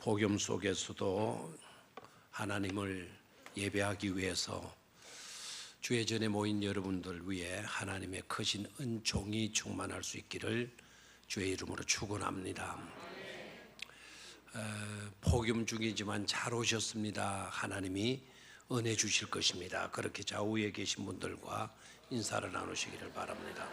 폭염 속에서도 하나님을 예배하기 위해서 주의 전에 모인 여러분들 위해 하나님의 크신 은총이 충만할 수 있기를 주의 이름으로 축원합니다. 폭염 중이지만 잘 오셨습니다. 하나님이 은혜 주실 것입니다. 그렇게 좌우에 계신 분들과 인사를 나누시기를 바랍니다.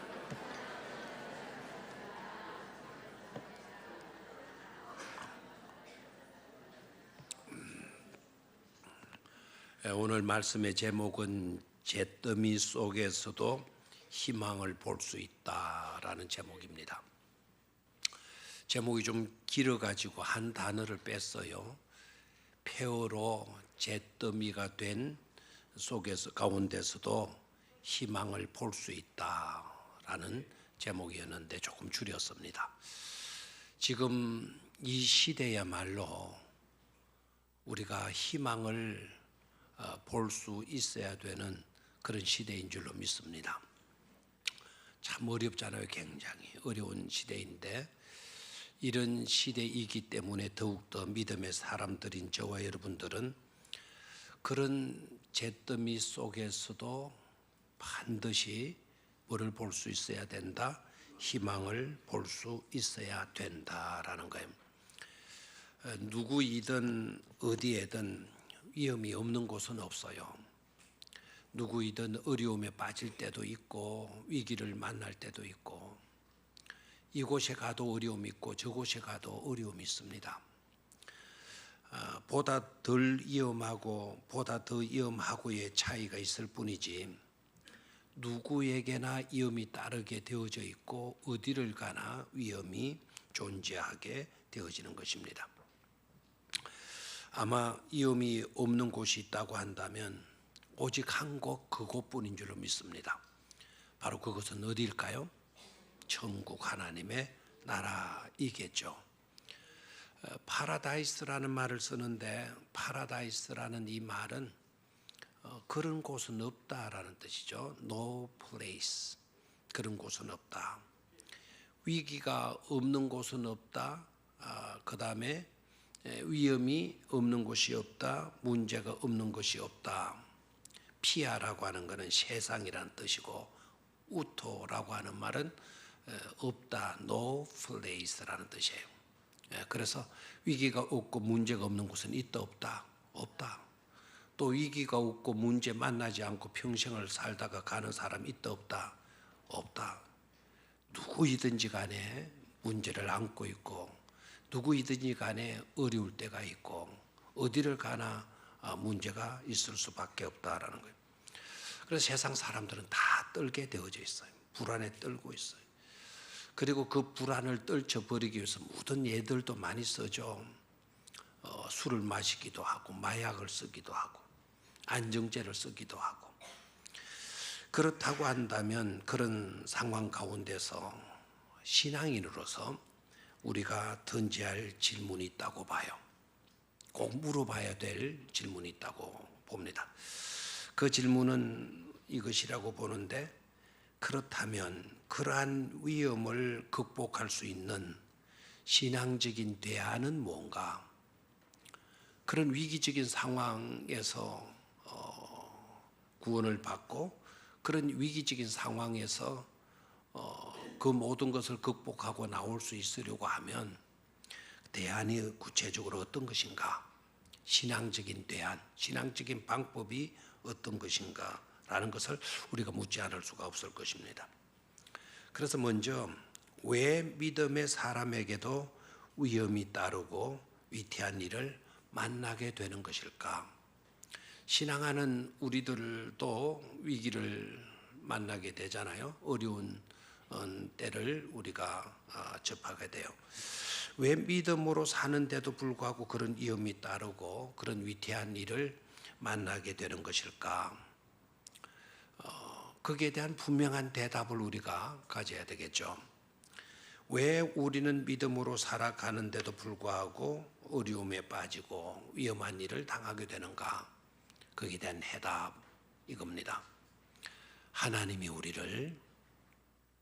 오늘 말씀의 제목은 잿더미 속에서도 희망을 볼 수 있다라는 제목입니다. 제목이 좀 길어가지고 한 단어를 뺐어요. 폐허로 잿더미가 된 속에서 가운데서도 희망을 볼 수 있다라는 제목이었는데 조금 줄였습니다. 지금 이 시대야말로 우리가 희망을 볼 수 있어야 되는 그런 시대인 줄로 믿습니다. 참 어렵잖아요. 굉장히 어려운 시대인데 이런 시대이기 때문에 더욱더 믿음의 사람들인 저와 여러분들은 그런 잿더미 속에서도 반드시 뭐를 볼 수 있어야 된다? 희망을 볼 수 있어야 된다라는 거예요. 누구이든 어디에든 위험이 없는 곳은 없어요. 누구이든 어려움에 빠질 때도 있고 위기를 만날 때도 있고 이곳에 가도 어려움이 있고 저곳에 가도 어려움이 있습니다. 보다 덜 위험하고 보다 더 위험하고의 차이가 있을 뿐이지 누구에게나 위험이 따르게 되어져 있고 어디를 가나 위험이 존재하게 되어지는 것입니다. 아마 위험이 없는 곳이 있다고 한다면 오직 한 곳 그곳뿐인 줄로 믿습니다. 바로 그것은 어디일까요? 천국 하나님의 나라이겠죠. 파라다이스라는 말을 쓰는데 파라다이스라는 이 말은 그런 곳은 없다라는 뜻이죠. No place. 그런 곳은 없다. 위기가 없는 곳은 없다. 그 다음에 위험이 없는 곳이 없다. 문제가 없는 것이 없다. 피아라고 하는 것은 세상이라는 뜻이고 우토라고 하는 말은 없다. No place라는 뜻이에요. 그래서 위기가 없고 문제가 없는 곳은 있다 없다? 없다. 또 위기가 없고 문제 만나지 않고 평생을 살다가 가는 사람 있다 없다? 없다. 누구이든지 간에 문제를 안고 있고 누구이든지 간에 어려울 때가 있고 어디를 가나 문제가 있을 수밖에 없다라는 거예요. 그래서 세상 사람들은 다 떨게 되어져 있어요. 불안에 떨고 있어요. 그리고 그 불안을 떨쳐버리기 위해서 모든 예들도 많이 쓰죠. 술을 마시기도 하고 마약을 쓰기도 하고 안정제를 쓰기도 하고. 그렇다고 한다면 그런 상황 가운데서 신앙인으로서 우리가 던져야 할 질문이 있다고 봐요. 꼭 물어봐야 될 질문이 있다고 봅니다. 그 질문은 이것이라고 보는데 그렇다면 그러한 위험을 극복할 수 있는 신앙적인 대안은 뭔가? 그런 위기적인 상황에서 구원을 받고 그런 위기적인 상황에서 그 모든 것을 극복하고 나올 수 있으려고 하면 대안이 구체적으로 어떤 것인가? 신앙적인 대안, 신앙적인 방법이 어떤 것인가? 라는 것을 우리가 묻지 않을 수가 없을 것입니다. 그래서 먼저 왜 믿음의 사람에게도 위험이 따르고 위태한 일을 만나게 되는 것일까? 신앙하는 우리들도 위기를 만나게 되잖아요. 어려운 때를 우리가 접하게 돼요. 왜 믿음으로 사는데도 불구하고 그런 위험이 따르고 그런 위태한 일을 만나게 되는 것일까? 거기에 대한 분명한 대답을 우리가 가져야 되겠죠. 왜 우리는 믿음으로 살아가는데도 불구하고 어려움에 빠지고 위험한 일을 당하게 되는가? 거기에 대한 해답 이겁니다. 하나님이 우리를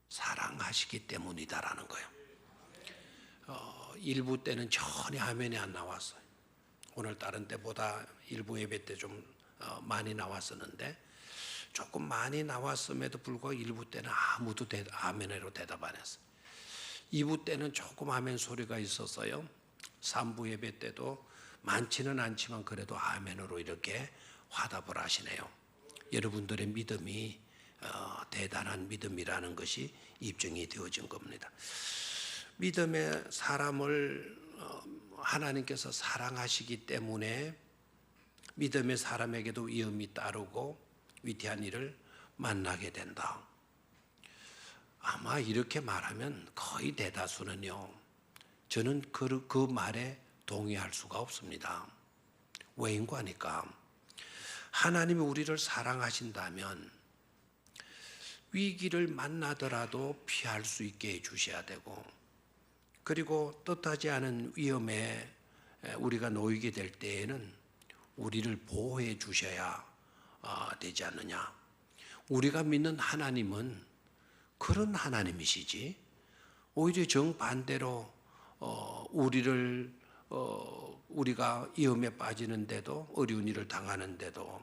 사랑하시기 때문이다라는 거예요. 일부 때는 전혀 화면이 안 나왔어요. 오늘 다른 때보다 일부 예배 때 좀 많이 나왔었는데 조금 많이 나왔음에도 불구하고 일부 때는 아무도 아멘으로 대답 안 했어요. 2부 때는 조금 아멘 소리가 있었어요. 3부 예배 때도 많지는 않지만 그래도 아멘으로 이렇게 화답을 하시네요. 여러분들의 믿음이 대단한 믿음이라는 것이 입증이 되어진 겁니다. 믿음의 사람을 하나님께서 사랑하시기 때문에 믿음의 사람에게도 위험이 따르고 위태한 일을 만나게 된다. 아마 이렇게 말하면 거의 대다수는요, 저는 그 말에 동의할 수가 없습니다. 왜인가니까 하나님이 우리를 사랑하신다면 위기를 만나더라도 피할 수 있게 해주셔야 되고, 그리고 뜻하지 않은 위험에 우리가 놓이게 될 때에는 우리를 보호해 주셔야 되지 않느냐. 우리가 믿는 하나님은 그런 하나님이시지, 오히려 정반대로 우리가 위험에 빠지는데도, 어려운 일을 당하는데도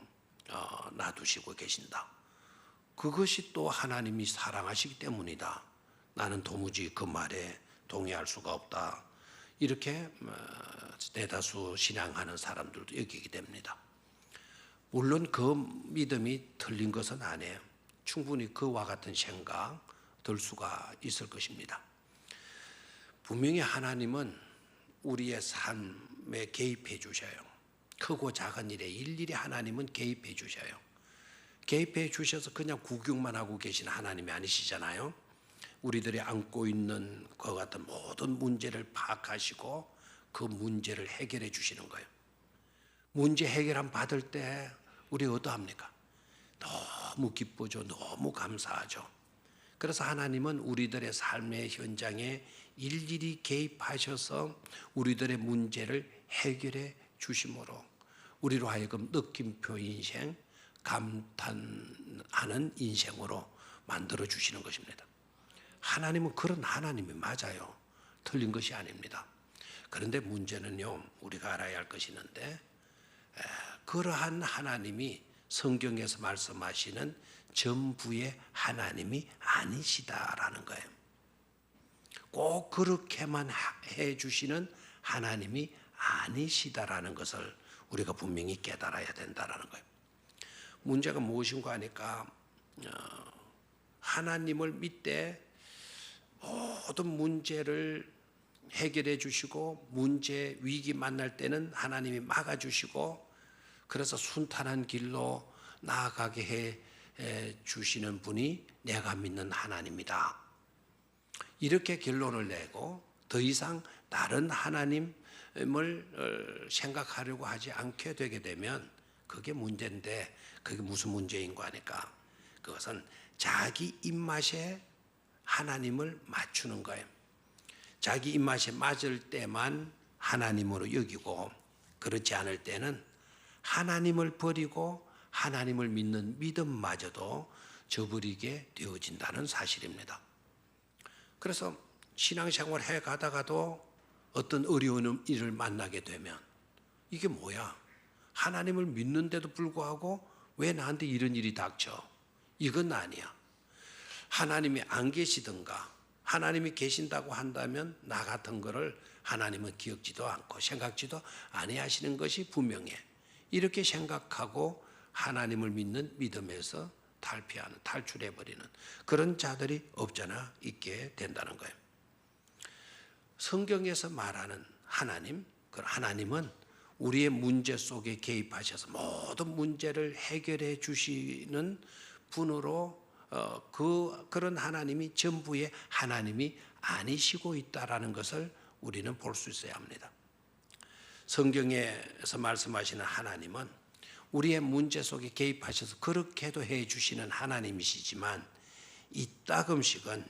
놔두시고 계신다. 그것이 또 하나님이 사랑하시기 때문이다. 나는 도무지 그 말에 동의할 수가 없다. 이렇게 대다수 신앙하는 사람들도 여기게 됩니다. 물론 그 믿음이 틀린 것은 아니에요. 충분히 그와 같은 생각 들 수가 있을 것입니다. 분명히 하나님은 우리의 삶에 개입해 주셔요. 크고 작은 일에 일일이 하나님은 개입해 주셔요. 개입해 주셔서 그냥 구경만 하고 계신 하나님이 아니시잖아요. 우리들이 안고 있는 그와 같은 모든 문제를 파악하시고 그 문제를 해결해 주시는 거예요. 문제 해결함 받을 때 우리 어떠합니까? 너무 기쁘죠. 너무 감사하죠. 그래서 하나님은 우리들의 삶의 현장에 일일이 개입하셔서 우리들의 문제를 해결해 주심으로 우리로 하여금 느낌표 인생, 감탄하는 인생으로 만들어 주시는 것입니다. 하나님은 그런 하나님이 맞아요. 틀린 것이 아닙니다. 그런데 문제는요, 우리가 알아야 할 것이 있는데, 그러한 하나님이 성경에서 말씀하시는 전부의 하나님이 아니시다라는 거예요. 꼭 그렇게만 해주시는 하나님이 아니시다라는 것을 우리가 분명히 깨달아야 된다라는 거예요. 문제가 무엇인가 하니까 하나님을 믿되 모든 문제를 해결해 주시고 문제, 위기 만날 때는 하나님이 막아주시고 그래서 순탄한 길로 나아가게 해 주시는 분이 내가 믿는 하나님이다. 이렇게 결론을 내고 더 이상 다른 하나님을 생각하려고 하지 않게 되게 되면 그게 문제인데, 그게 무슨 문제인가 하니까 그것은 자기 입맛에 하나님을 맞추는 거예요. 자기 입맛에 맞을 때만 하나님으로 여기고 그렇지 않을 때는 하나님을 버리고 하나님을 믿는 믿음마저도 저버리게 되어진다는 사실입니다. 그래서 신앙생활 해가다가도 어떤 어려운 일을 만나게 되면 이게 뭐야? 하나님을 믿는데도 불구하고 왜 나한테 이런 일이 닥쳐? 이건 아니야. 하나님이 안 계시든가 하나님이 계신다고 한다면 나 같은 거를 하나님은 기억지도 않고 생각지도 아니하시는 것이 분명해. 이렇게 생각하고 하나님을 믿는 믿음에서 탈출해버리는 그런 자들이 없잖아 있게 된다는 거예요. 성경에서 말하는 하나님, 그 하나님은 우리의 문제 속에 개입하셔서 모든 문제를 해결해 주시는 분으로 그런 하나님이 전부의 하나님이 아니시고 있다라는 것을 우리는 볼 수 있어야 합니다. 성경에서 말씀하시는 하나님은 우리의 문제 속에 개입하셔서 그렇게도 해 주시는 하나님이시지만 이따금씩은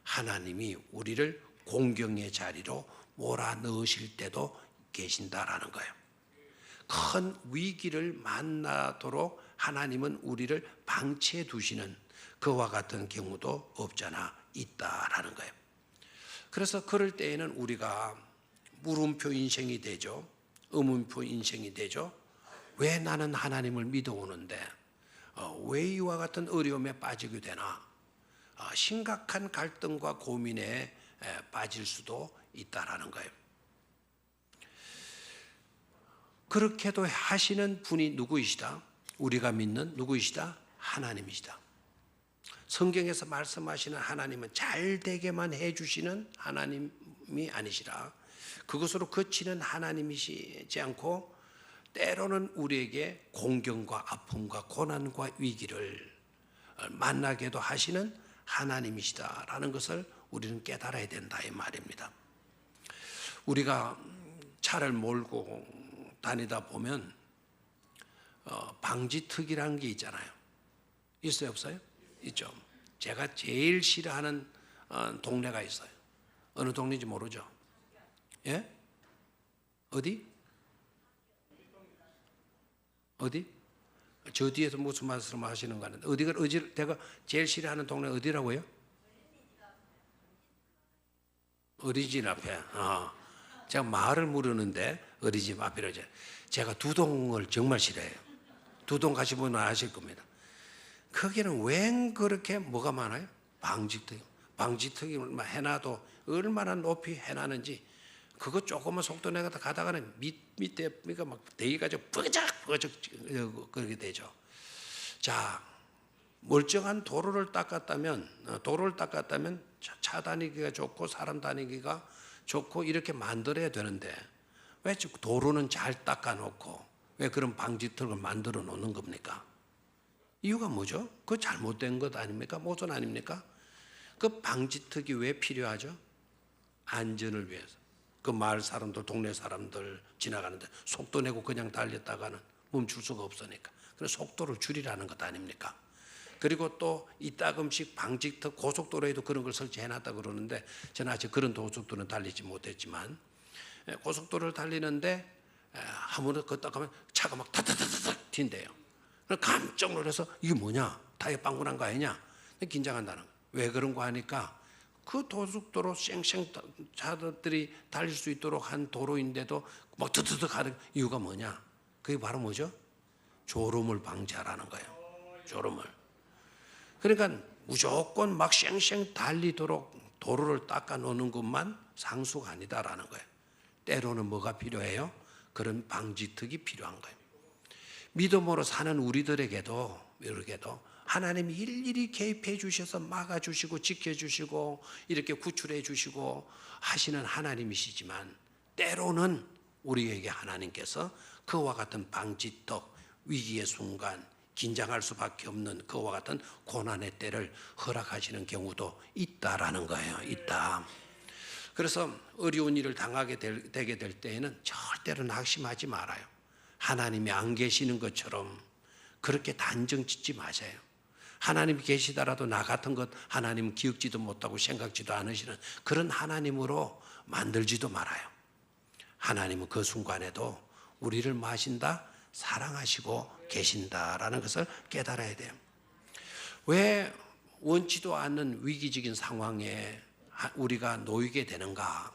하나님이 우리를 공경의 자리로 몰아넣으실 때도 계신다라는 거예요. 큰 위기를 만나도록 하나님은 우리를 방치해 두시는 그와 같은 경우도 없잖아 있다라는 거예요. 그래서 그럴 때에는 우리가 물음표 인생이 되죠. 의문표 인생이 되죠. 왜 나는 하나님을 믿어오는데 왜 이와 같은 어려움에 빠지게 되나? 심각한 갈등과 고민에 빠질 수도 있다라는 거예요. 그렇게도 하시는 분이 누구이시다? 우리가 믿는 누구이시다? 하나님이시다. 성경에서 말씀하시는 하나님은 잘 되게만 해주시는 하나님이 아니시라. 그것으로 그치는 하나님이시지 않고 때로는 우리에게 공경과 아픔과 고난과 위기를 만나게도 하시는 하나님이시다라는 것을 우리는 깨달아야 된다 이 말입니다. 우리가 차를 몰고 다니다 보면 방지턱이라는 게 있잖아요. 있어요, 없어요? 있죠. 제가 제일 싫어하는 동네가 있어요. 어느 동네인지 모르죠? 예? 어디? 어디? 저 뒤에서 무슨 말씀 하시는 거 아닌데 어디가 내가 제일 싫어하는 동네 어디라고요? 어린이집 앞에. 제가 말을 모르는데 어린이집 앞이라죠. 제가 두동을 정말 싫어해요. 두동 가시면 아실 겁니다. 거기는 웬 그렇게 뭐가 많아요? 방지턱이 해놔도 얼마나 높이 해놨는지 그거 조금만 속도 내가 가다가는 밑에 막 대기가지고 버적 그렇게 되죠. 자, 멀쩡한 도로를 닦았다면 차 다니기가 좋고 사람 다니기가 좋고 이렇게 만들어야 되는데 왜 도로는 잘 닦아놓고 왜 그런 방지턱을 만들어 놓는 겁니까? 이유가 뭐죠? 그거 잘못된 것 아닙니까? 모순 아닙니까? 그 방지턱이 왜 필요하죠? 안전을 위해서. 그 마을 사람들, 동네 사람들 지나가는데 속도 내고 그냥 달렸다가는 멈출 수가 없으니까. 그래서 속도를 줄이라는 것 아닙니까? 그리고 또 이따금씩 방지턱 고속도로에도 그런 걸 설치해놨다 그러는데 저는 아직 그런 고속도로는 달리지 못했지만 고속도로를 달리는데 한번 걷다 가면 차가 막 타타타타 튄대요. 깜짝 놀라서 이게 뭐냐? 타이어 빵꾸 난 거 아니냐? 긴장한다는 거예요. 왜 그런 거 하니까 그 고속도로 쌩쌩 차들이 달릴 수 있도록 한 도로인데도 막 드드드 가는 이유가 뭐냐? 그게 바로 뭐죠? 졸음을 방지하라는 거예요. 졸음을. 그러니까 무조건 막 쌩쌩 달리도록 도로를 닦아 놓는 것만 상수가 아니다라는 거예요. 때로는 뭐가 필요해요? 그런 방지턱이 필요한 거예요. 믿음으로 사는 우리들에게도 하나님이 일일이 개입해 주셔서 막아주시고 지켜주시고 이렇게 구출해 주시고 하시는 하나님이시지만 때로는 우리에게 하나님께서 그와 같은 방지턱, 위기의 순간 긴장할 수밖에 없는 그와 같은 고난의 때를 허락하시는 경우도 있다라는 거예요. 있다. 그래서 어려운 일을 당하게 되게 될 때에는 절대로 낙심하지 말아요. 하나님이 안 계시는 것처럼 그렇게 단정 짓지 마세요. 하나님이 계시더라도 나 같은 것 하나님 기억지도 못하고 생각지도 않으시는 그런 하나님으로 만들지도 말아요. 하나님은 그 순간에도 우리를 마신다, 사랑하시고 계신다라는 것을 깨달아야 돼요. 왜 원치도 않는 위기적인 상황에 우리가 놓이게 되는가?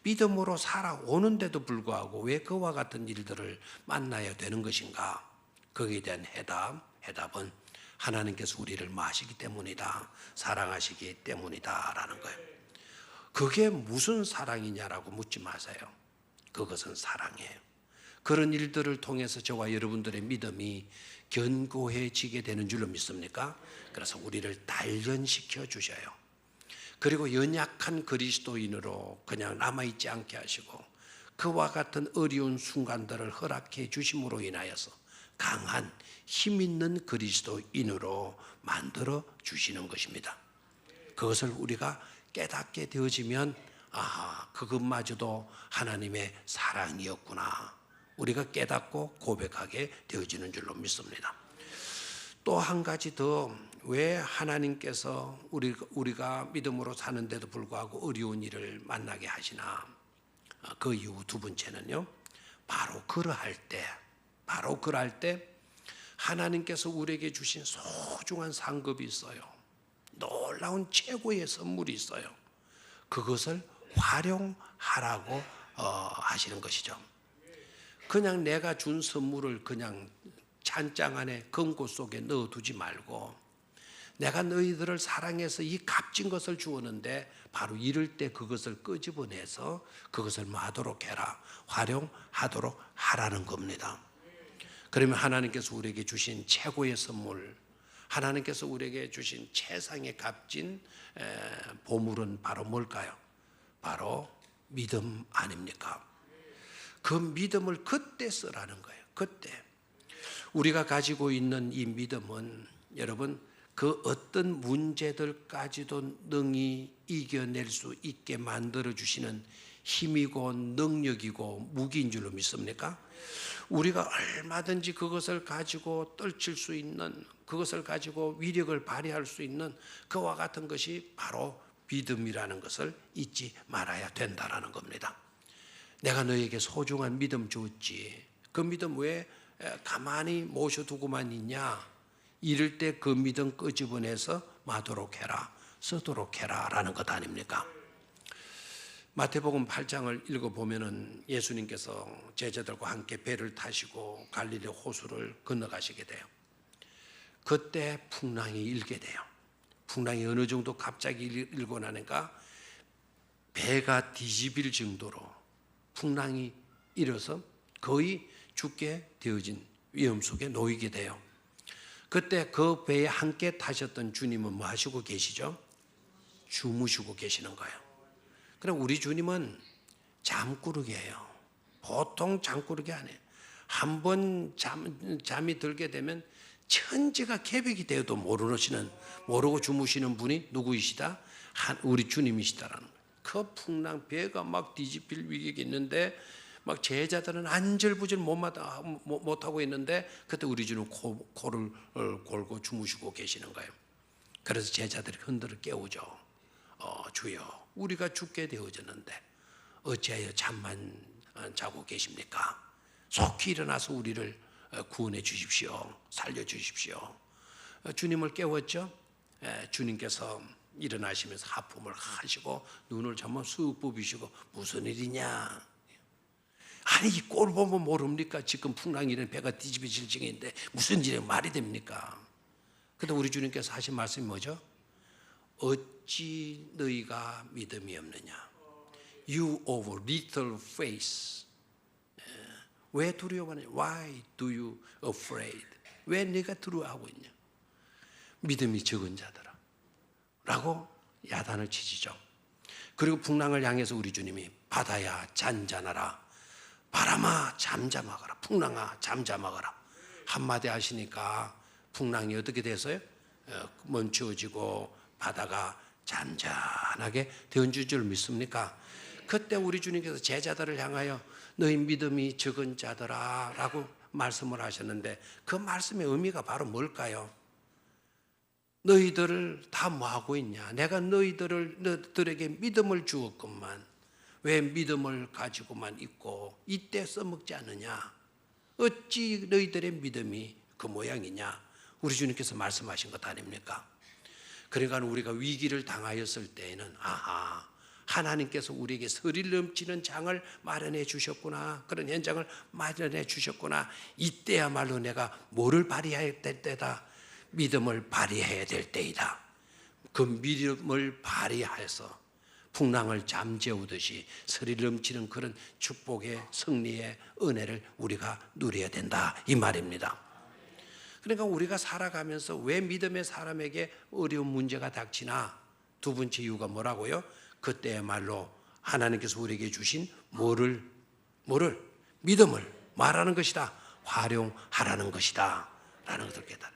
믿음으로 살아오는데도 불구하고 왜 그와 같은 일들을 만나야 되는 것인가? 거기에 대한 해답은 하나님께서 우리를 마시기 때문이다. 사랑하시기 때문이다라는 거예요. 그게 무슨 사랑이냐라고 묻지 마세요. 그것은 사랑이에요. 그런 일들을 통해서 저와 여러분들의 믿음이 견고해지게 되는 줄로 믿습니까? 그래서 우리를 단련시켜 주셔요. 그리고 연약한 그리스도인으로 그냥 남아있지 않게 하시고 그와 같은 어려운 순간들을 허락해 주심으로 인하여서 강한 힘 있는 그리스도인으로 만들어 주시는 것입니다. 그것을 우리가 깨닫게 되어지면 그것마저도 하나님의 사랑이었구나. 우리가 깨닫고 고백하게 되어지는 줄로 믿습니다. 또 한 가지 더 왜 하나님께서 우리가 믿음으로 사는데도 불구하고 어려운 일을 만나게 하시나? 그 이유 두 번째는요. 바로 그러할 때 하나님께서 우리에게 주신 소중한 상급이 있어요. 놀라운 최고의 선물이 있어요. 그것을 활용하라고 하시는 것이죠. 그냥 내가 준 선물을 그냥 찬장 안에 금고 속에 넣어두지 말고, 내가 너희들을 사랑해서 이 값진 것을 주었는데 바로 이럴 때 그것을 끄집어내서 그것을 하도록 해라, 활용하도록 하라는 겁니다. 그러면 하나님께서 우리에게 주신 최고의 선물, 하나님께서 우리에게 주신 최상의 값진 보물은 바로 뭘까요? 바로 믿음 아닙니까? 그 믿음을 그때 쓰라는 거예요. 그때 우리가 가지고 있는 이 믿음은 여러분, 그 어떤 문제들까지도 능히 이겨낼 수 있게 만들어주시는 힘이고 능력이고 무기인 줄로 믿습니까? 우리가 얼마든지 그것을 가지고 떨칠 수 있는, 그것을 가지고 위력을 발휘할 수 있는 그와 같은 것이 바로 믿음이라는 것을 잊지 말아야 된다라는 겁니다. 내가 너에게 소중한 믿음 주었지, 그 믿음 왜 가만히 모셔두고만 있냐? 이럴 때 그 믿음 끄집어내서 마도록 해라, 쓰도록 해라 라는 것 아닙니까? 마태복음 8장을 읽어보면 예수님께서 제자들과 함께 배를 타시고 갈릴리 호수를 건너가시게 돼요. 그때 풍랑이 일게 돼요. 풍랑이 어느 정도 갑자기 일고 나니까 배가 뒤집힐 정도로 풍랑이 일어서 거의 죽게 되어진 위험 속에 놓이게 돼요. 그때 그 배에 함께 타셨던 주님은 뭐 하시고 계시죠? 주무시고 계시는 거예요. 그럼 우리 주님은 잠꾸러기예요. 보통 잠꾸러기 아니에요. 한 번 잠이 들게 되면 천지가 개벽이 되어도 모르고 주무시는 분이 누구이시다? 우리 주님이시다라는 거예요. 그 풍랑, 배가 막 뒤집힐 위기가 있는데 막 제자들은 안절부절 못하고 있는데 그때 우리 주는 코를 골고 주무시고 계시는 거예요. 그래서 제자들이 흔들어 깨우죠. 주여, 우리가 죽게 되어졌는데 어찌하여 잠만 자고 계십니까? 속히 일어나서 우리를 구원해 주십시오. 살려 주십시오. 주님을 깨웠죠. 주님께서 일어나시면서 하품을 하시고 눈을 한번 쑥 부비시고 무슨 일이냐? 아니 이 꼴 보면 모릅니까? 지금 풍랑이 일어나 배가 뒤집어질 중인데 무슨 일이 말이 됩니까? 그때 우리 주님께서 하신 말씀이 뭐죠? 어찌 너희가 믿음이 없느냐? You of little faith. 왜 두려워하느냐? Why do you afraid? 왜 네가 두려워하고 있냐? 믿음이 적은 자들아 라고 야단을 치시죠. 그리고 풍랑을 향해서 우리 주님이 바다야 잔잔하라, 바람아 잠잠하거라, 풍랑아 잠잠하거라 한마디 하시니까 풍랑이 어떻게 돼서요? 멈추어지고 바다가 잔잔하게 되어줄 줄 믿습니까? 그때 우리 주님께서 제자들을 향하여 너희 믿음이 적은 자들아 라고 말씀을 하셨는데 그 말씀의 의미가 바로 뭘까요? 너희들을 다 뭐하고 있냐? 내가 너희들에게 믿음을 주었건만 왜 믿음을 가지고만 있고 이때 써먹지 않느냐? 어찌 너희들의 믿음이 그 모양이냐? 우리 주님께서 말씀하신 것 아닙니까? 그러니까 우리가 위기를 당하였을 때에는 하나님께서 우리에게 서릴 넘치는 장을 마련해 주셨구나, 그런 현장을 마련해 주셨구나, 이때야말로 내가 뭐를 발휘해야 될 때다? 믿음을 발휘해야 될 때이다. 그 믿음을 발휘해서 풍랑을 잠재우듯이 서릴 넘치는 그런 축복의 승리의 은혜를 우리가 누려야 된다 이 말입니다. 그러니까 우리가 살아가면서 왜 믿음의 사람에게 어려운 문제가 닥치나? 두 번째 이유가 뭐라고요? 그때야말로 하나님께서 우리에게 주신 믿음을 말하는 것이다, 활용하라는 것이다 라는 것을 깨달아요.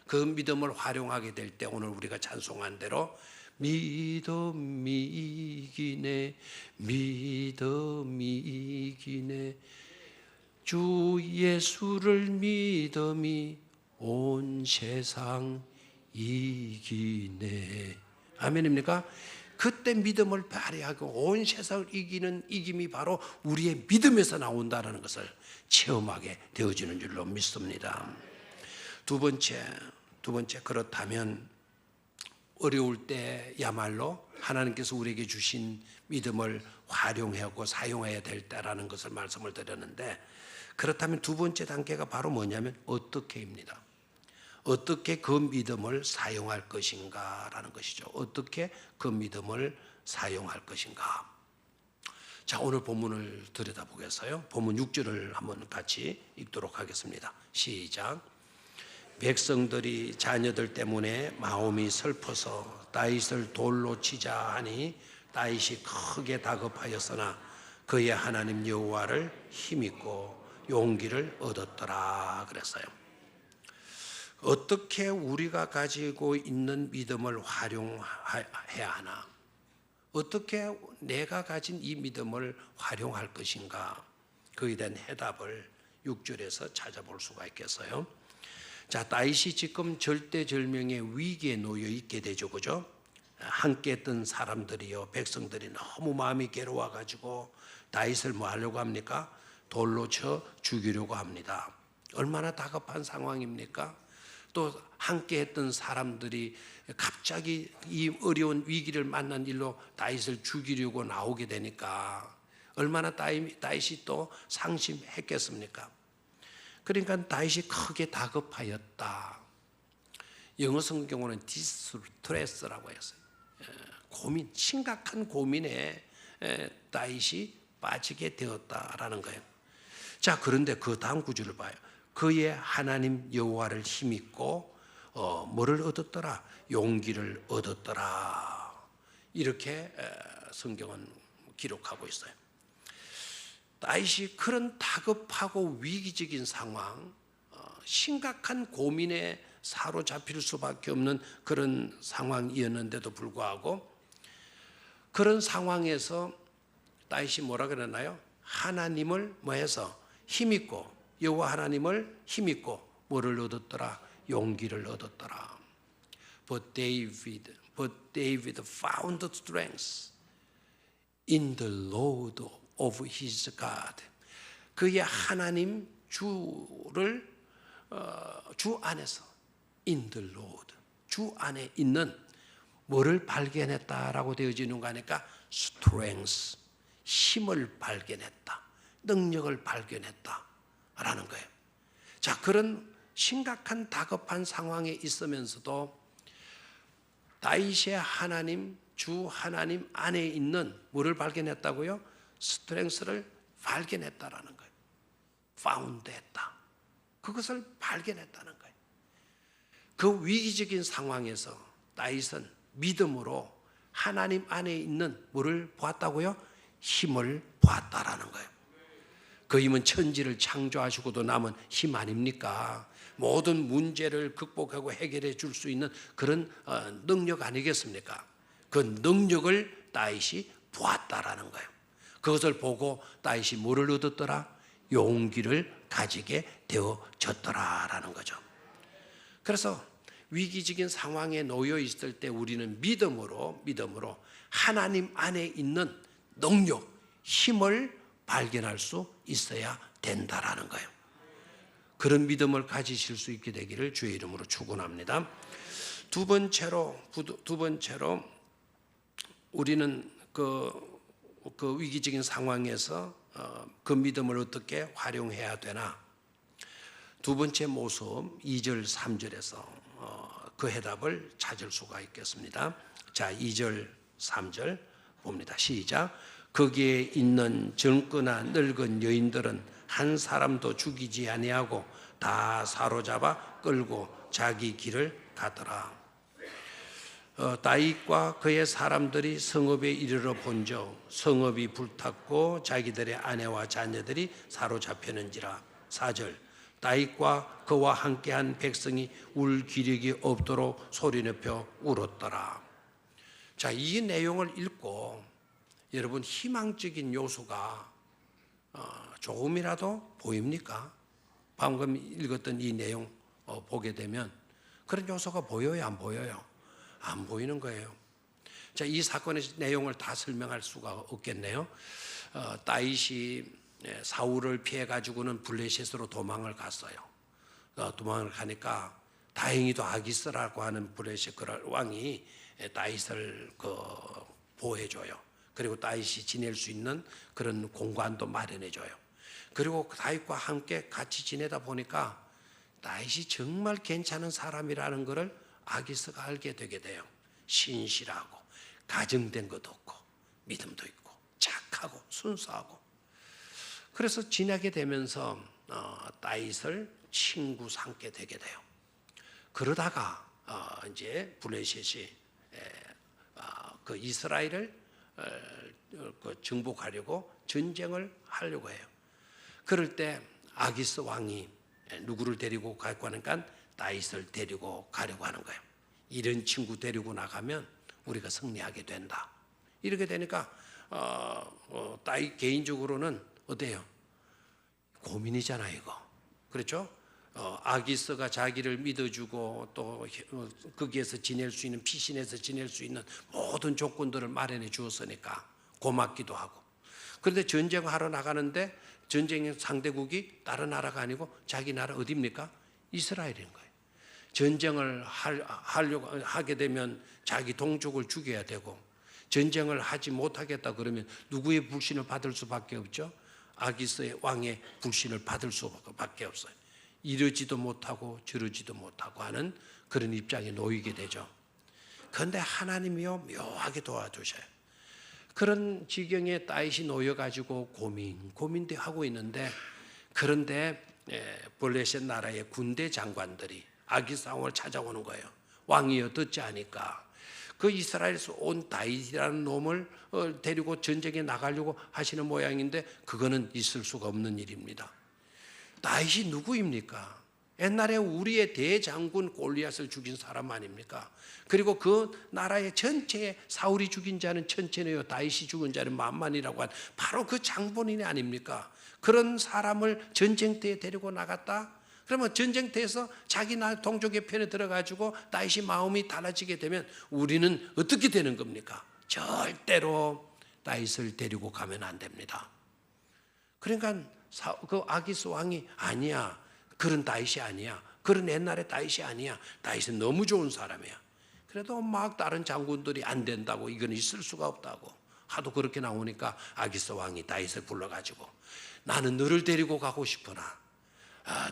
그 믿음을 활용하게 될 때 오늘 우리가 찬송한 대로 믿음이 이기네, 믿음이 이기네, 주 예수를 믿음이 온 세상 이기네. 아멘입니까? 그때 믿음을 발휘하고 온 세상을 이기는 이김이 바로 우리의 믿음에서 나온다는 것을 체험하게 되어지는 줄로 믿습니다. 두 번째, 그렇다면 어려울 때야말로 하나님께서 우리에게 주신 믿음을 활용하고 사용해야 될 때라는 것을 말씀을 드렸는데, 그렇다면 두 번째 단계가 바로 뭐냐면 어떻게입니다. 어떻게 그 믿음을 사용할 것인가라는 것이죠. 어떻게 그 믿음을 사용할 것인가. 자, 오늘 본문을 들여다보겠어요. 본문 6절을 한번 같이 읽도록 하겠습니다. 시작. 백성들이 자녀들 때문에 마음이 슬퍼서 다윗을 돌로 치자 하니 다윗이 크게 다급하였으나 그의 하나님 여호와를 힘입고 용기를 얻었더라 그랬어요. 어떻게 우리가 가지고 있는 믿음을 활용해야 하나? 어떻게 내가 가진 이 믿음을 활용할 것인가? 그에 대한 해답을 6절에서 찾아볼 수가 있겠어요. 자, 다윗이 지금 절대절명의 위기에 놓여 있게 되죠, 그죠? 함께 했던 사람들이요, 백성들이 너무 마음이 괴로워가지고 다윗을 뭐 하려고 합니까? 돌로 쳐 죽이려고 합니다. 얼마나 다급한 상황입니까? 또 함께 했던 사람들이 갑자기 이 어려운 위기를 만난 일로 다윗을 죽이려고 나오게 되니까 얼마나 다윗이 또 상심했겠습니까? 그러니까 다윗이 크게 다급하였다. 영어 성경으로는 디스트레스라고 했어요. 고민, 심각한 고민에 다윗이 빠지게 되었다라는 거예요. 자, 그런데 그 다음 구절을 봐요. 그의 하나님 여호와를 힘입고 뭐를 얻었더라? 용기를 얻었더라. 이렇게 성경은 기록하고 있어요. 다윗이 그런 다급하고 위기적인 상황, 심각한 고민에 사로잡힐 수밖에 없는 그런 상황이었는데도 불구하고 그런 상황에서 다윗이 뭐라 그러나요? 하나님을 뭐해서 힘입고 여호와 하나님을 힘입고 뭐를 얻었더라? 용기를 얻었더라. But David found strength in the Lord of his God. 그의 하나님 주를 주 안에서 in the Lord, 주 안에 있는 뭐를 발견했다라고 되어지는 거 아니까 strength, 힘을 발견했다, 능력을 발견했다라는 거예요. 자, 그런 심각한 다급한 상황에 있으면서도 다윗의 하나님, 주 하나님 안에 있는 뭐를 발견했다고요? 스트렝스를 발견했다라는 거예요. 파운드했다. 그것을 발견했다는 거예요. 그 위기적인 상황에서 다윗은 믿음으로 하나님 안에 있는 뭐를 보았다고요? 힘을 보았다라는 거예요. 그 힘은 천지를 창조하시고도 남은 힘 아닙니까? 모든 문제를 극복하고 해결해 줄 수 있는 그런 능력 아니겠습니까? 그 능력을 다윗이 보았다라는 거예요. 그것을 보고 다윗이 뭐를 얻었더라? 용기를 가지게 되어졌더라라는 거죠. 그래서 위기적인 상황에 놓여 있을 때 우리는 믿음으로 하나님 안에 있는 능력, 힘을 발견할 수 있어야 된다라는 거예요. 그런 믿음을 가지실 수 있게 되기를 주의 이름으로 축원합니다. 두 번째로 우리는 그 위기적인 상황에서 그 믿음을 어떻게 활용해야 되나? 두 번째 모습 2절 3절에서 그 해답을 찾을 수가 있겠습니다. 자, 2절 3절 봅니다. 시작. 거기에 있는 젊거나 늙은 여인들은 한 사람도 죽이지 아니하고 다 사로잡아 끌고 자기 길을 가더라. 다윗과 그의 사람들이 성읍에 이르러 본즉 성읍이 불탔고 자기들의 아내와 자녀들이 사로잡혔는지라. 4절. 다윗과 그와 함께한 백성이 울 기력이 없도록 소리 높여 울었더라. 자, 이 내용을 읽고 여러분 희망적인 요소가 조금이라도 보입니까? 방금 읽었던 이 내용 보게 되면 그런 요소가 보여요, 안 보여요? 안 보이는 거예요. 자, 이 사건의 내용을 다 설명할 수가 없겠네요. 다윗이 사울을 피해 가지고는 블레셋으로 도망을 갔어요. 도망을 가니까 다행히도 아기스라고 하는 블레셋 왕이 다윗을 보호해줘요. 그리고 다윗이 지낼 수 있는 그런 공간도 마련해줘요. 그리고 다윗과 함께 같이 지내다 보니까 다윗이 정말 괜찮은 사람이라는 것을 아기스가 알게 되게 돼요. 신실하고 가정된 것도 없고 믿음도 있고 착하고 순수하고. 그래서 지나게 되면서 다윗을 친구 삼게 되게 돼요. 그러다가 이제 블레셋이 그 이스라엘을 정복하려고 전쟁을 하려고 해요. 그럴 때 아기스 왕이 누구를 데리고 가려고 하니까 다윗을 데리고 가려고 하는 거예요. 이런 친구 데리고 나가면 우리가 승리하게 된다. 이렇게 되니까 다윗 개인적으로는 어때요? 고민이잖아요, 이거. 그렇죠? 아기스가 자기를 믿어주고 또 거기에서 지낼 수 있는, 피신해서 지낼 수 있는 모든 조건들을 마련해 주었으니까 고맙기도 하고. 그런데 전쟁하러 나가는데 전쟁의 상대국이 다른 나라가 아니고 자기 나라 어디입니까? 이스라엘인 거예요. 전쟁을 하려고 하게 되면 자기 동족을 죽여야 되고, 전쟁을 하지 못하겠다 그러면 누구의 불신을 받을 수밖에 없죠? 아기스의 왕의 불신을 받을 수밖에 없어요. 이러지도 못하고 저러지도 못하고 하는 그런 입장에 놓이게 되죠. 그런데 하나님이요 묘하게 도와주셔요. 그런 지경에 다윗이 놓여가지고 고민도 하고 있는데, 그런데 블레셋 나라의 군대 장관들이 아기스 왕을 찾아오는 거예요. 왕이여 듣지 않으니까 그 이스라엘에서 온 다윗이라는 놈을 데리고 전쟁에 나가려고 하시는 모양인데 그거는 있을 수가 없는 일입니다. 다윗이 누구입니까? 옛날에 우리의 대장군 골리앗을 죽인 사람 아닙니까? 그리고 그 나라의 전체에 사울이 죽인 자는 천천히요 다윗이 죽은 자는 만만이라고 한 바로 그 장본인이 아닙니까? 그런 사람을 전쟁터에 데리고 나갔다? 그러면 전쟁터에서 자기 동족의 편에 들어가지고 다윗이 마음이 달라지게 되면 우리는 어떻게 되는 겁니까? 절대로 다윗을 데리고 가면 안 됩니다. 그러니까 그 아기스 왕이 아니야, 그런 다윗이 아니야, 그런 옛날의 다윗이 아니야, 다윗은 너무 좋은 사람이야. 그래도 막 다른 장군들이 안 된다고, 이건 있을 수가 없다고 하도 그렇게 나오니까 아기스 왕이 다윗을 불러가지고 나는 너를 데리고 가고 싶으나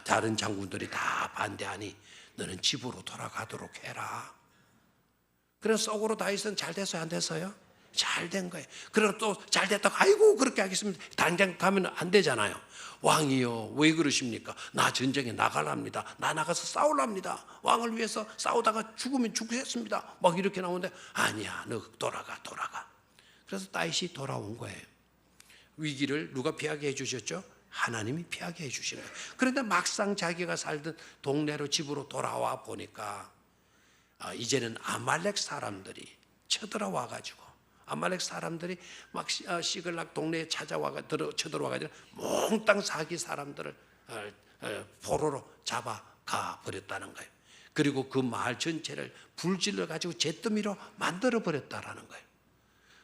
다른 장군들이 다 반대하니 너는 집으로 돌아가도록 해라. 그래서 속으로 다윗은 잘 됐어요, 안 됐어요? 잘 된 거예요. 그리고 또 잘 됐다고 아이고 그렇게 하겠습니다. 당장 가면 안 되잖아요. 왕이요 왜 그러십니까? 나 전쟁에 나가랍니다. 나 나가서 싸우랍니다. 왕을 위해서 싸우다가 죽으면 죽겠습니다. 막 이렇게 나오는데 아니야, 너 돌아가. 그래서 다윗이 돌아온 거예요. 위기를 누가 피하게 해주셨죠? 하나님이 피하게 해주시는 거예요. 그런데 막상 자기가 살던 동네로 집으로 돌아와 보니까 이제는 아말렉 사람들이 쳐들어와가지고, 아말렉 사람들이 막 시글락 동네에 쳐들어와가지고 몽땅 자기 사람들을 포로로 잡아가 버렸다는 거예요. 그리고 그 마을 전체를 불질러가지고 잿더미로 만들어 버렸다라는 거예요.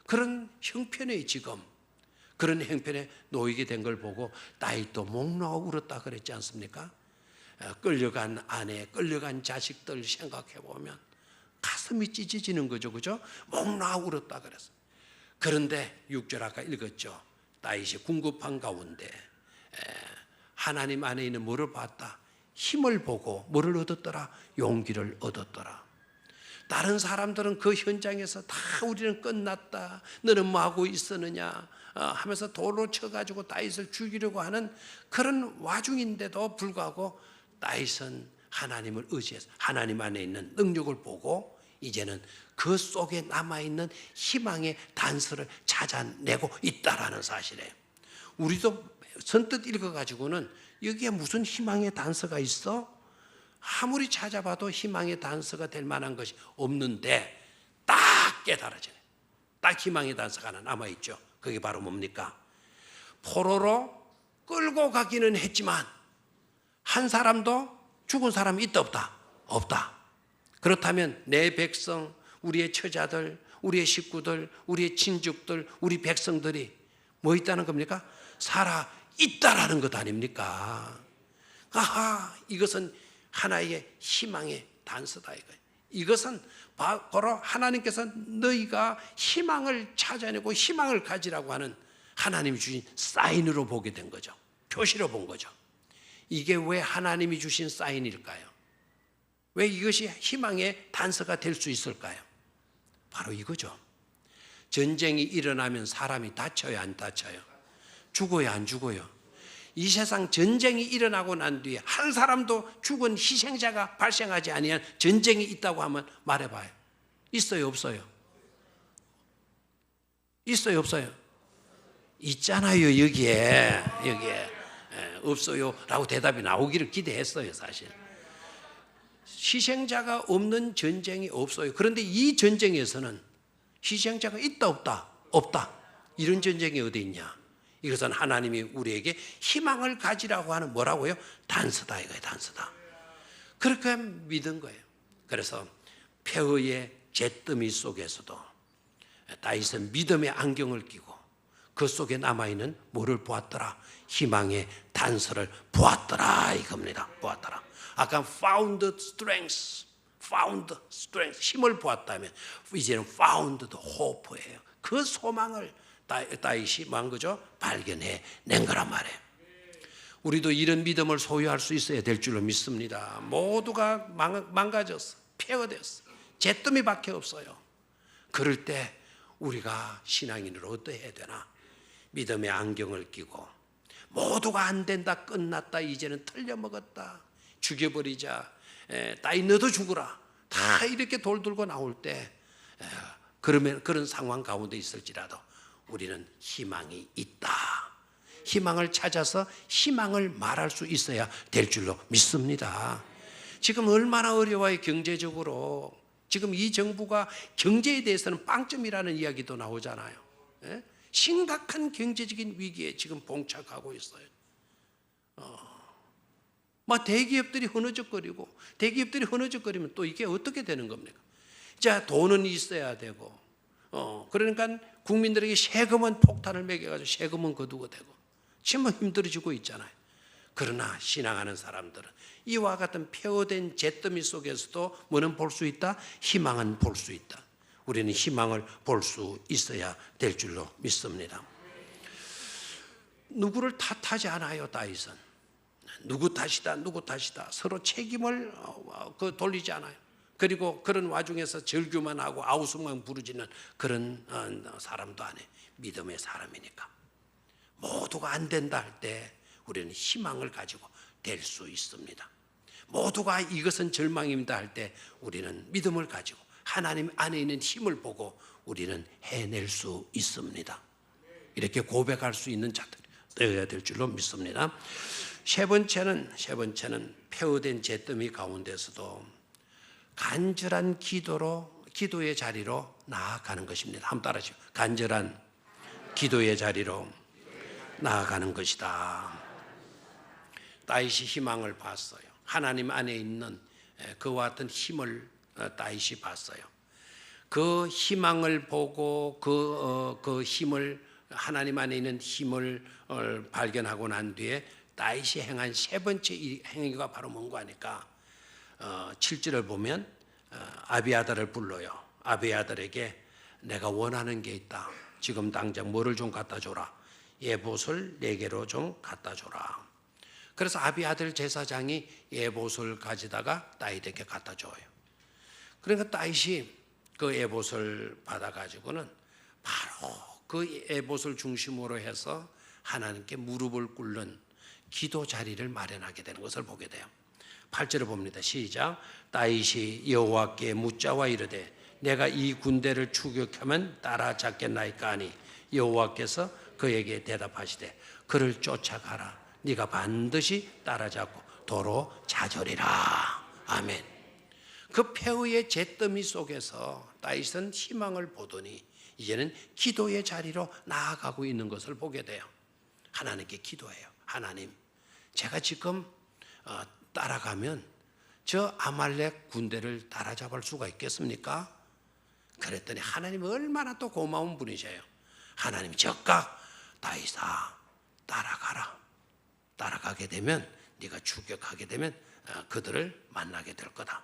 그런 형편에 지금 그런 형편에 놓이게 된 걸 보고 다윗도 목 놓아 울었다 그랬지 않습니까? 끌려간 아내, 끌려간 자식들 생각해 보면 가슴이 찢어지는 거죠, 그죠? 목 놓아 울었다 그랬어요. 그런데 6절 아까 읽었죠. 다윗이 궁급한 가운데 하나님 안에 있는 뭐를 봤다? 힘을 보고 뭐를 얻었더라? 용기를 얻었더라. 다른 사람들은 그 현장에서 다 우리는 끝났다, 너는 뭐 하고 있었느냐 하면서 돌로 쳐가지고 다윗을 죽이려고 하는 그런 와중인데도 불구하고 다윗은 하나님을 의지해서 하나님 안에 있는 능력을 보고 이제는 그 속에 남아있는 희망의 단서를 찾아내고 있다라는 사실이에요. 우리도 선뜻 읽어가지고는 여기에 무슨 희망의 단서가 있어? 아무리 찾아봐도 희망의 단서가 될 만한 것이 없는데 딱 깨달아지네. 딱 희망의 단서가 하나 남아있죠. 그게 바로 뭡니까? 포로로 끌고 가기는 했지만 한 사람도 죽은 사람이 있다 없다? 없다. 그렇다면 내 백성, 우리의 처자들, 우리의 식구들, 우리의 친족들, 우리 백성들이 뭐 있다는 겁니까? 살아 있다라는 것 아닙니까? 아하, 이것은 하나의 희망의 단서다 이거예요. 이것은 바로 하나님께서 너희가 희망을 찾아내고 희망을 가지라고 하는 하나님이 주신 사인으로 보게 된 거죠. 표시로 본 거죠. 이게 왜 하나님이 주신 사인일까요? 왜 이것이 희망의 단서가 될 수 있을까요? 바로 이거죠. 전쟁이 일어나면 사람이 다쳐요, 안 다쳐요? 죽어요, 안 죽어요? 이 세상 전쟁이 일어나고 난 뒤에 한 사람도 죽은 희생자가 발생하지 아니한 전쟁이 있다고 하면 말해봐요. 있어요, 없어요? 있어요, 없어요? 있잖아요, 여기에. 없어요 라고 대답이 나오기를 기대했어요. 사실 희생자가 없는 전쟁이 없어요. 그런데 이 전쟁에서는 희생자가 있다 없다? 없다. 이런 전쟁이 어디 있냐? 이것은 하나님이 우리에게 희망을 가지라고 하는 뭐라고요? 단서다, 이거예요. 단서다. 그렇게 믿은 거예요. 그래서 폐허의 잿더미 속에서도 다윗은 믿음의 안경을 끼고 그 속에 남아있는 뭐를 보았더라? 희망의 단서를 보았더라, 이겁니다. 보았더라. 아까 found strength, 힘을 보았다면 이제는 found hope예요. 그 소망을 다윗이 뭐한 거죠? 발견해 낸 거란 말이에요. 우리도 이런 믿음을 소유할 수 있어야 될 줄로 믿습니다. 모두가 망가졌어, 폐허됐어, 잿더미밖에 없어요. 그럴 때 우리가 신앙인으로 어떠해야 되나? 믿음의 안경을 끼고 모두가 안 된다, 끝났다, 이제는 틀려먹었다, 죽여버리자, 따위 너도 죽어라, 다 이렇게 돌들고 나올 때 그러면 그런 상황 가운데 있을지라도 우리는 희망이 있다. 희망을 찾아서 희망을 말할 수 있어야 될 줄로 믿습니다. 지금 얼마나 어려워요, 경제적으로. 지금 이 정부가 경제에 대해서는 빵점이라는 이야기도 나오잖아요. 심각한 경제적인 위기에 지금 봉착하고 있어요. 대기업들이 흐느적거리면 또 이게 어떻게 되는 겁니까? 자, 돈은 있어야 되고, 그러니까 국민들에게 세금은 폭탄을 매겨가지고 세금은 거두고 되고, 지금 힘들어지고 있잖아요. 그러나 신앙하는 사람들은 이와 같은 폐허된 잿더미 속에서도 뭐는 볼 수 있다? 희망은 볼 수 있다. 우리는 희망을 볼 수 있어야 될 줄로 믿습니다. 누구를 탓하지 않아요, 다윗은. 누구 탓이다 서로 책임을 돌리지 않아요. 그리고 그런 와중에서 절규만 하고 아우성만 부르지는 그런 사람도 아니에요. 믿음의 사람이니까. 모두가 안 된다 할 때 우리는 희망을 가지고 될 수 있습니다. 모두가 이것은 절망입니다 할 때 우리는 믿음을 가지고 하나님 안에 있는 힘을 보고 우리는 해낼 수 있습니다. 이렇게 고백할 수 있는 자들이 되어야 될 줄로 믿습니다. 세 번째는 폐허된 잿더미 가운데서도 간절한 기도의 자리로 나아가는 것입니다. 한번 따라하시죠. 간절한 기도의 자리로 나아가는 것이다. 다윗이 희망을 봤어요. 하나님 안에 있는 그와 같은 힘을 다윗이 봤어요. 그 희망을 보고 그 힘을, 하나님 안에 있는 힘을 발견하고 난 뒤에 다윗이 행한 세 번째 행위가 바로 뭔가 하니까 7절을 보면 아비아달을 불러요. 아비아달에게 내가 원하는 게 있다. 지금 당장 뭐를 좀 갖다 줘라. 예봇을 네개로 좀 갖다 줘라. 그래서 아비아달 제사장이 예봇을 가지다가 다윗에게 갖다 줘요. 그러니까 다윗이 그 예봇을 받아가지고는 바로 그 예봇을 중심으로 해서 하나님께 무릎을 꿇는 기도 자리를 마련하게 되는 것을 보게 돼요. 8절을 봅니다. 시작. 다윗이 여호와께 묻자와 이르되 내가 이 군대를 추격하면 따라잡겠나이까 하니 여호와께서 그에게 대답하시되 그를 쫓아가라. 네가 반드시 따라잡고 도로 찾으리라. 아멘. 그 폐허의 잿더미 속에서 다윗은 희망을 보더니 이제는 기도의 자리로 나아가고 있는 것을 보게 돼요. 하나님께 기도해요. 하나님, 제가 지금 따라가면 저 아말렉 군대를 따라잡을 수가 있겠습니까? 그랬더니 하나님이 얼마나 또 고마운 분이세요. 하나님이 즉각 다윗아 따라가라. 따라가게 되면 네가 추격하게 되면 그들을 만나게 될 거다.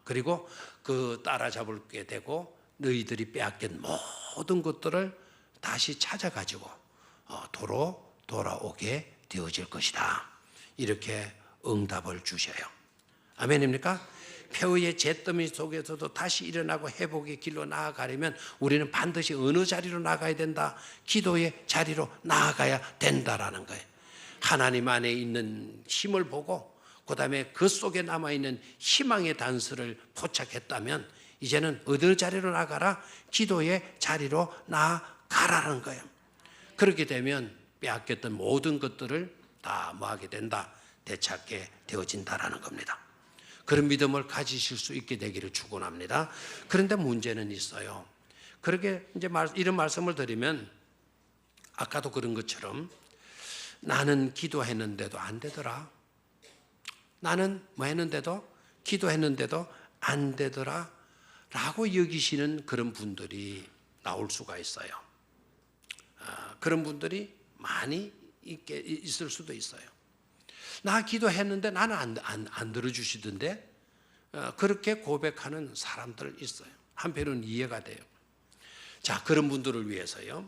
그리고 그 따라잡게 되고 너희들이 빼앗긴 모든 것들을 다시 찾아가지고 도로 돌아오게 되어질 것이다. 이렇게 응답을 주셔요. 아멘입니까? 폐허의 잿더미 속에서도 다시 일어나고 회복의 길로 나아가려면 우리는 반드시 어느 자리로 나가야 된다? 기도의 자리로 나아가야 된다라는 거예요. 하나님 안에 있는 힘을 보고 그 다음에 그 속에 남아있는 희망의 단서를 포착했다면 이제는 어느 자리로 나가라? 기도의 자리로 나아가라는 거예요. 그렇게 되면 빼앗겼던 모든 것들을 다 뭐하게 된다? 되찾게 되어진다라는 겁니다. 그런 믿음을 가지실 수 있게 되기를 축원합니다. 그런데 문제는 있어요. 그렇게 이제 이런 말씀을 드리면 아까도 그런 것처럼 나는 기도했는데도 안 되더라. 나는 뭐 했는데도 기도했는데도 안 되더라 라고 여기시는 그런 분들이 나올 수가 있어요. 그런 분들이 많이 있을 수도 있어요. 나 기도했는데 나는 안 들어주시던데, 그렇게 고백하는 사람들 있어요. 한편은 이해가 돼요. 자, 그런 분들을 위해서요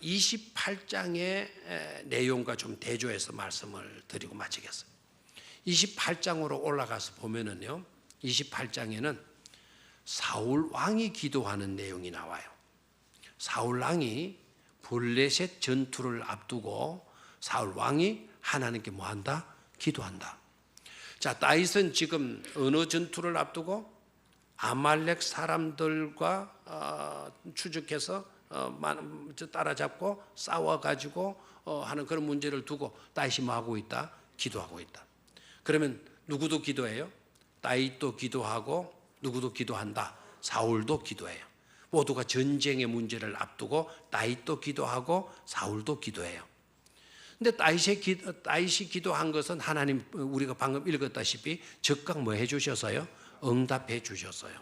28장의 내용과 좀 대조해서 말씀을 드리고 마치겠어요. 28장으로 올라가서 보면은요 28장에는 사울 왕이 기도하는 내용이 나와요. 사울 왕이 블레셋 전투를 앞두고 사울 왕이 하나님께 뭐한다? 기도한다. 자, 다윗은 지금 어느 전투를 앞두고 아말렉 사람들과 추적해서 따라잡고 싸워가지고 하는 그런 문제를 두고 다윗이 뭐 하고 있다? 기도하고 있다. 그러면 누구도 기도해요? 다윗도 기도하고 누구도 기도한다. 사울도 기도해요. 모두가 전쟁의 문제를 앞두고 다윗도 기도하고 사울도 기도해요. 근데 다윗이 기도한 것은 하나님, 우리가 방금 읽었다시피 즉각 뭐 해주셨어요? 응답해 주셨어요.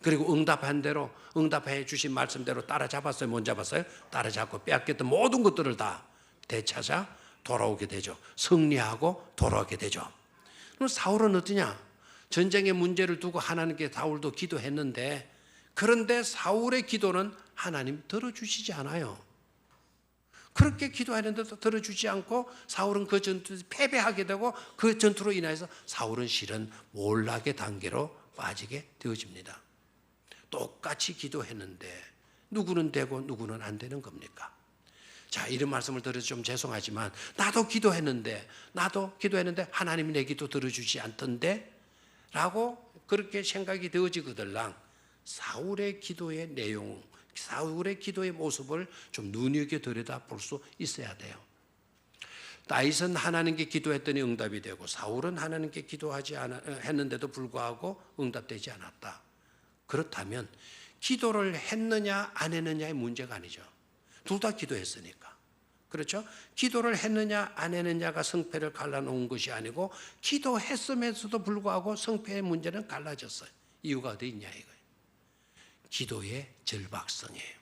그리고 응답한 대로, 응답해 주신 말씀대로 따라잡았어요? 못 잡았어요? 따라잡고 빼앗겼던 모든 것들을 다 되찾아 돌아오게 되죠. 승리하고 돌아오게 되죠. 그럼 사울은 어떠냐? 전쟁의 문제를 두고 하나님께 사울도 기도했는데, 그런데 사울의 기도는 하나님 들어주시지 않아요. 그렇게 기도했는데도 들어주지 않고 사울은 그 전투에서 패배하게 되고 그 전투로 인해서 사울은 실은 몰락의 단계로 빠지게 되어집니다. 똑같이 기도했는데 누구는 되고 누구는 안 되는 겁니까? 자, 이런 말씀을 드려서 좀 죄송하지만 나도 기도했는데 하나님이 내 기도 들어주지 않던데 라고 그렇게 생각이 되어지거들랑 사울의 기도의 내용, 사울의 기도의 모습을 좀 눈여겨 들여다 볼 수 있어야 돼요. 다윗은 하나님께 기도했더니 응답이 되고 사울은 하나님께 했는데도 불구하고 응답되지 않았다. 그렇다면 기도를 했느냐 안 했느냐의 문제가 아니죠. 둘 다 기도했으니까. 그렇죠? 기도를 했느냐 안 했느냐가 성패를 갈라놓은 것이 아니고 기도했음에도 불구하고 성패의 문제는 갈라졌어요. 이유가 어디 있냐 이거예요. 기도의 절박성이에요.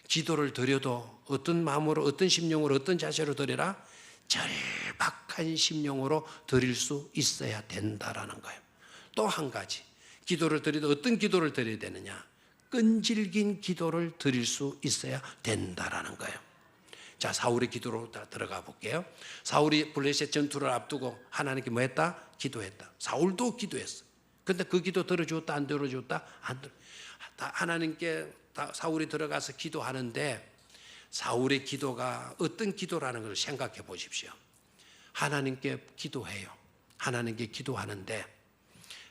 기도를 드려도 어떤 마음으로, 어떤 심령으로, 어떤 자세로 드려라? 절박한 심령으로 드릴 수 있어야 된다라는 거예요. 또 한 가지, 기도를 드려도 어떤 기도를 드려야 되느냐? 끈질긴 기도를 드릴 수 있어야 된다라는 거예요. 자, 사울의 기도로 들어가 볼게요. 사울이 블레셋 전투를 앞두고 하나님께 뭐 했다? 기도했다. 사울도 기도했어. 근데 그 기도 들어줬다 안 들어줬다? 안 들어. 하나님께 사울이 들어가서 기도하는데 사울의 기도가 어떤 기도라는 걸 생각해 보십시오. 하나님께 기도해요. 하나님께 기도하는데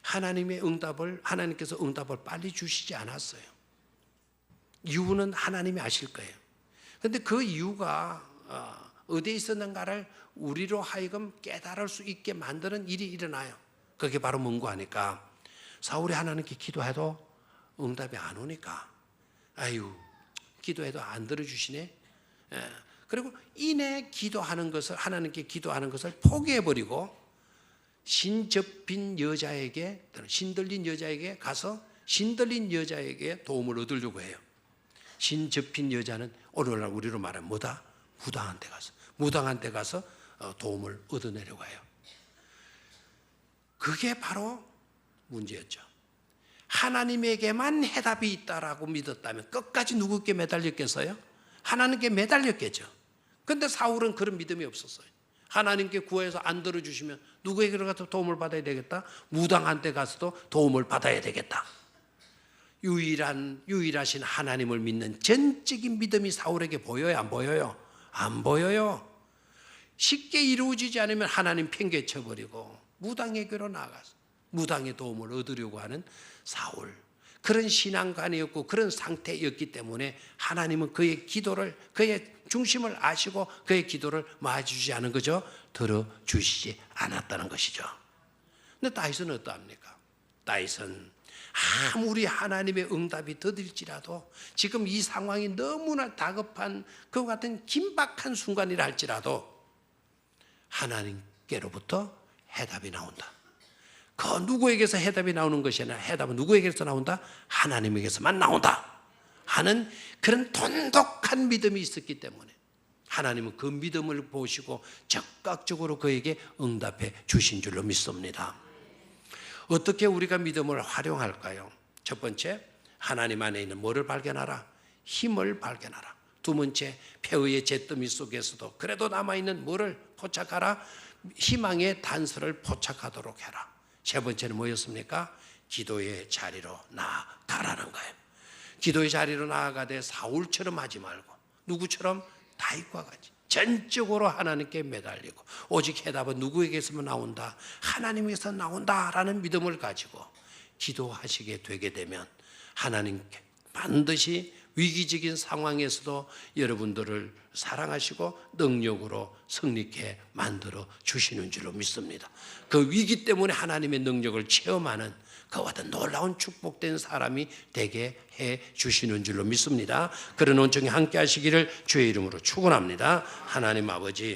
하나님께서 응답을 빨리 주시지 않았어요. 이유는 하나님이 아실 거예요. 그런데 그 이유가 어디에 있었는가를 우리로 하여금 깨달을 수 있게 만드는 일이 일어나요. 그게 바로 뭔고 하니까 사울이 하나님께 기도해도 응답이 안 오니까 아유, 기도해도 안 들어주시네. 그리고 이내 기도하는 것을, 하나님께 기도하는 것을 포기해버리고 신접힌 여자에게, 신들린 여자에게 가서 신들린 여자에게 도움을 얻으려고 해요. 신접힌 여자는 오늘날 우리로 말하면 뭐다? 무당한 데 가서 도움을 얻어내려고 해요. 그게 바로 문제였죠. 하나님에게만 해답이 있다라고 믿었다면 끝까지 누구께 매달렸겠어요? 하나님께 매달렸겠죠. 그런데 사울은 그런 믿음이 없었어요. 하나님께 구해서 안 들어주시면 누구에게 가서 도움을 받아야 되겠다? 무당한테 가서도 도움을 받아야 되겠다. 유일하신 하나님을 믿는 전적인 믿음이 사울에게 보여요? 안 보여요? 안 보여요. 쉽게 이루어지지 않으면 하나님 팽개쳐버리고 무당에게로 나가서 무당의 도움을 얻으려고 하는 사울. 그런 신앙관이었고 그런 상태였기 때문에 하나님은 그의 기도를, 그의 중심을 아시고 그의 기도를 맞아주지 않은 거죠. 들어주시지 않았다는 것이죠. 근데 다윗은 어떠합니까? 다윗은 아무리 하나님의 응답이 더딜지라도 지금 이 상황이 너무나 다급한 그 같은 긴박한 순간이라 할지라도 하나님께로부터 해답이 나온다. 그 누구에게서 해답이 나오는 것이 아니라 해답은 누구에게서 나온다? 하나님에게서만 나온다 하는 그런 돈독한 믿음이 있었기 때문에 하나님은 그 믿음을 보시고 적극적으로 그에게 응답해 주신 줄로 믿습니다. 어떻게 우리가 믿음을 활용할까요? 첫 번째, 하나님 안에 있는 뭐를 발견하라? 힘을 발견하라. 두 번째, 폐허의 잿더미 속에서도 그래도 남아있는 뭐를 포착하라? 희망의 단서를 포착하도록 해라. 세 번째는 뭐였습니까? 기도의 자리로 나아가라는 거예요. 기도의 자리로 나아가되 사울처럼 하지 말고 누구처럼? 다윗과 같이 전적으로 하나님께 매달리고 오직 해답은 누구에게서만 나온다? 하나님에게서 나온다라는 믿음을 가지고 기도하시게 되게 되면 하나님께 반드시 위기적인 상황에서도 여러분들을 사랑하시고 능력으로 승리케 만들어 주시는 줄로 믿습니다. 그 위기 때문에 하나님의 능력을 체험하는 그와 같은 놀라운 축복된 사람이 되게 해 주시는 줄로 믿습니다. 그런 온정에 함께 하시기를 주의 이름으로 축원합니다. 하나님 아버지,